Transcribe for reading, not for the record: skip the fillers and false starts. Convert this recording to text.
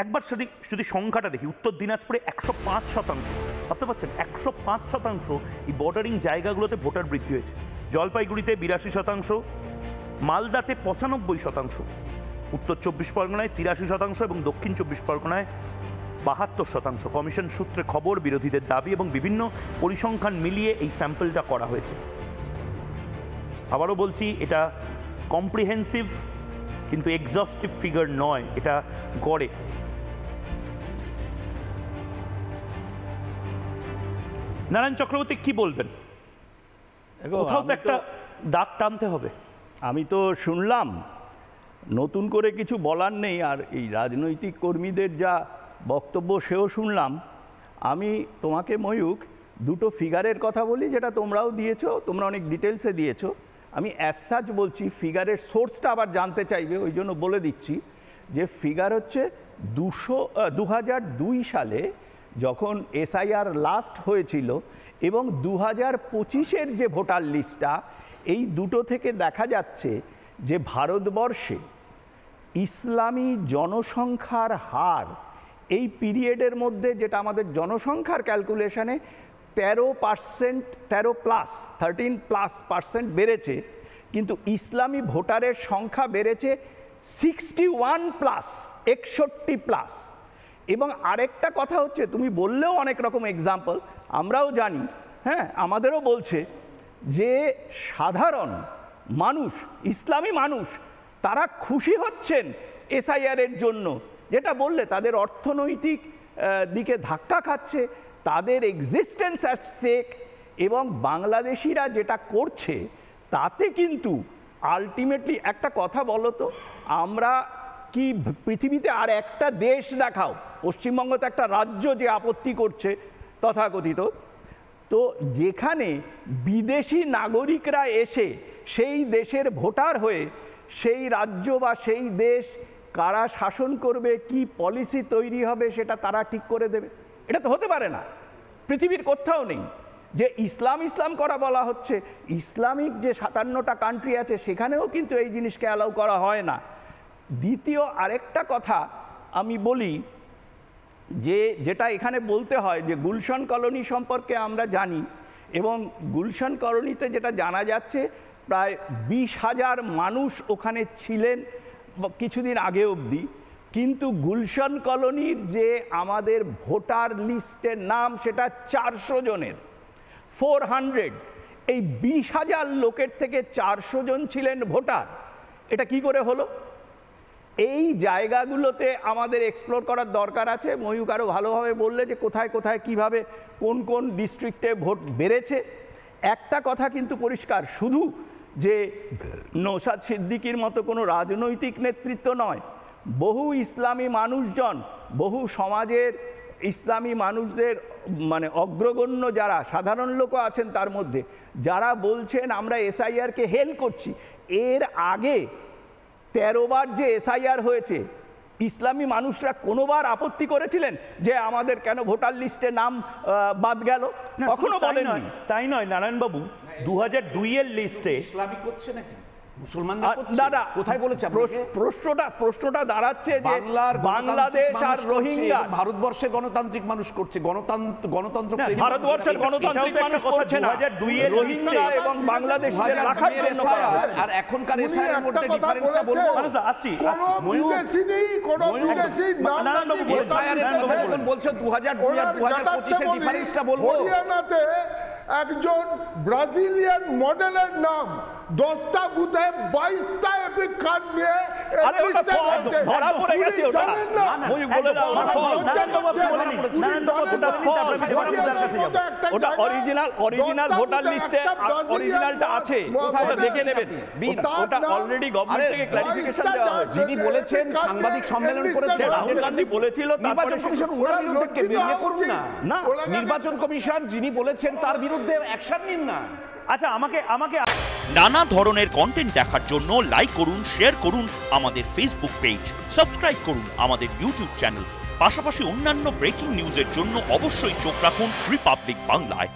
একবার যদি সংখ্যাটা দেখি, উত্তর দিনাজপুরে 105%, ভাবতে পারছেন 105% এই বর্ডারিং জায়গাগুলোতে ভোটার বৃদ্ধি হয়েছে। জলপাইগুড়িতে 82%, মালদাতে 95%, উত্তর 24 পরগনায় 83% এবং দক্ষিণ 24 পরগনায় 72%। কমিশন সূত্রে খবর, বিরোধীদের দাবি এবং বিভিন্ন পরিসংখ্যান মিলিয়ে এই স্যাম্পলটা করা হয়েছে। আবারও বলছি, এটা কম্প্রিহেন্সিভ কিন্তু এক্সস্টিভ ফিগার নয়, এটা গড়ে। নারায়ণ চক্রবর্তী কি বলবেন? কোথাও তো একটা দাগ টানতে হবে। আমি তো শুনলাম, নতুন করে কিছু বলার নেই। আর এই রাজনৈতিক কর্মীদের যা বক্তব্য সেও শুনলাম। আমি তোমাকে ময়ূক দুটো ফিগারের কথা বলি, যেটা তোমরাও দিয়েছো, তোমরা অনেক ডিটেলসে দিয়েছো। আমি অ্যাজ সাচ বলছি, ফিগারের সোর্সটা আবার জানতে চাইবে, ওই জন্য বলে দিচ্ছি যে ফিগার হচ্ছে 2002 সালে যখন এসআইআর লাস্ট হয়েছিল এবং 2025-এর যে ভোটার লিস্টটা, এই দুটো থেকে দেখা যাচ্ছে যে ভারতবর্ষে ইসলামী জনসংখ্যার হার এই পিরিয়ডের মধ্যে, যেটা আমাদের জনসংখ্যার ক্যালকুলেশনে 13+ বেড়েছে, কিন্তু ইসলামী ভোটারের সংখ্যা বেড়েছে 61+, এবং আরেকটা কথা হচ্ছে, তুমি বললেও অনেক রকম এক্সাম্পল আমরাও জানি, হ্যাঁ, আমাদেরও বলছে যে সাধারণ মানুষ, ইসলামী মানুষ, তারা খুশি হচ্ছেন এসআইআরের জন্য, যেটা বললে তাদের অর্থনৈতিক দিকে ধাক্কা খাচ্ছে, তাদের এক্সিস্টেন্স অ্যাট স্টেক, এবং বাংলাদেশিরা যেটা করছে তাতে কিন্তু আলটিমেটলি একটা কথা বলো তো, আমরা কি পৃথিবীতে আর একটা দেশ দেখাও, পশ্চিমবঙ্গ তো একটা রাজ্য যে আপত্তি করছে তথাকথিত, তো যেখানে বিদেশি নাগরিকরা এসে সেই দেশের ভোটার হয়ে সেই রাজ্য বা সেই দেশ কারা শাসন করবে, কি পলিসি তৈরি হবে, সেটা তারা ঠিক করে দেবে। এটা তো হতে পারে না, পৃথিবীর কোথাও নেই। যে ইসলাম করা বলা হচ্ছে, ইসলামিক যে 57টা কান্ট্রি আছে সেখানেও কিন্তু এই জিনিসকে অ্যালাউ করা হয় না। দ্বিতীয় আরেকটা কথা আমি বলি, যেটা এখানে বলতে হয়, যে গুলশান কলোনি সম্পর্কে আমরা জানি, এবং গুলশান কলোনিতে যেটা জানা যাচ্ছে প্রায় 20,000 মানুষ ওখানে ছিলেন কিছুদিন আগে অবধি, কিন্তু গুলশান কলোনির যে আমাদের ভোটার লিস্টের নাম সেটা 400 জনের, 400। এই 20,000 লোকের থেকে 400 জন ছিলেন ভোটার। এটা কি করে হলো? এই জায়গাগুলোতে আমাদের এক্সপ্লোর করার দরকার আছে। ময়ূক আরও ভালোভাবে বললে যে কোথায় কোথায় কিভাবে কোন কোন ডিস্ট্রিক্টে ভোট বেড়েছে। একটা কথা কিন্তু পরিষ্কার, শুধু যে নওশাদ সিদ্দিকীর মতো কোনো রাজনৈতিক নেতৃত্ব নয়, বহু ইসলামী মানুষজন, বহু সমাজের ইসলামী মানুষদের মানে অগ্রগণ্য যারা সাধারণ লোকও আছেন তার মধ্যে, যারা বলছেন আমরা এসআইআরকে হেল করছি। এর আগে 13 বার যে এসআইআর হয়েছে, ইসলামী মানুষরা কোনোবার আপত্তি করেছিলেন যে আমাদের কেন ভোটার লিস্টে নাম বাদ গেল? কখনো বলেননি। তাই নয় নারায়ণবাবু, 2002-এর লিস্টে ইসলামিক করছে নাকি দাদা কোথায় বলেছে? প্রশ্নটা দাঁড়াচ্ছে যে বাংলাদেশ আর রোহিঙ্গা ভারতবর্ষের গণতান্ত্রিক মানুষ করছে, গণতন্ত্র ভারতবর্ষের গণতান্ত্রিক মানুষ করছে না, রোহিঙ্গা এবং বাংলাদেশিদের রাখার জন্য। আর এখনকার এসআইআর মধ্যে ডিফারেন্সটা বলবো, বিদেশি নেই, কোন বিদেশি নাম নাকি এখন বলছো 2002 আর 2025 এর ডিফারেন্সটা বলবো। হরিয়ানাতে একজন ব্রাজিলিয়ান মডেলের নাম 10টা বুথে 22টা এপিক কার্ড নিয়ে ধরা পড়ে গেছে। ওটা অরিজিনাল ভোটার লিস্টে অরিজিনালটা আছে, ওটা দেখে নেবেন। ওটা অলরেডি গভর্নমেন্ট থেকে ক্লারিফিকেশন দেওয়া হয়েছে। যিনি বলেছেন সাংবাদিক সম্মেলন করেছে, রাহুল গান্ধী বলেছিল, নির্বাচন কমিশন ওনার বিরুদ্ধে বিয়ে করুন না, নির্বাচন কমিশন যিনি বলেছেন তার বিরুদ্ধে অ্যাকশন নিন না। আচ্ছা, আমাকে নানা ধরনের কন্টেন্ট দেখার জন্য লাইক করুন, শেয়ার করুন আমাদের ফেসবুক পেজ, সাবস্ক্রাইব করুন আমাদের ইউটিউব চ্যানেল। পাশাপাশি অন্যান্য ব্রেকিং নিউজের জন্য অবশ্যই চোখ রাখুন রিপাবলিক বাংলায়।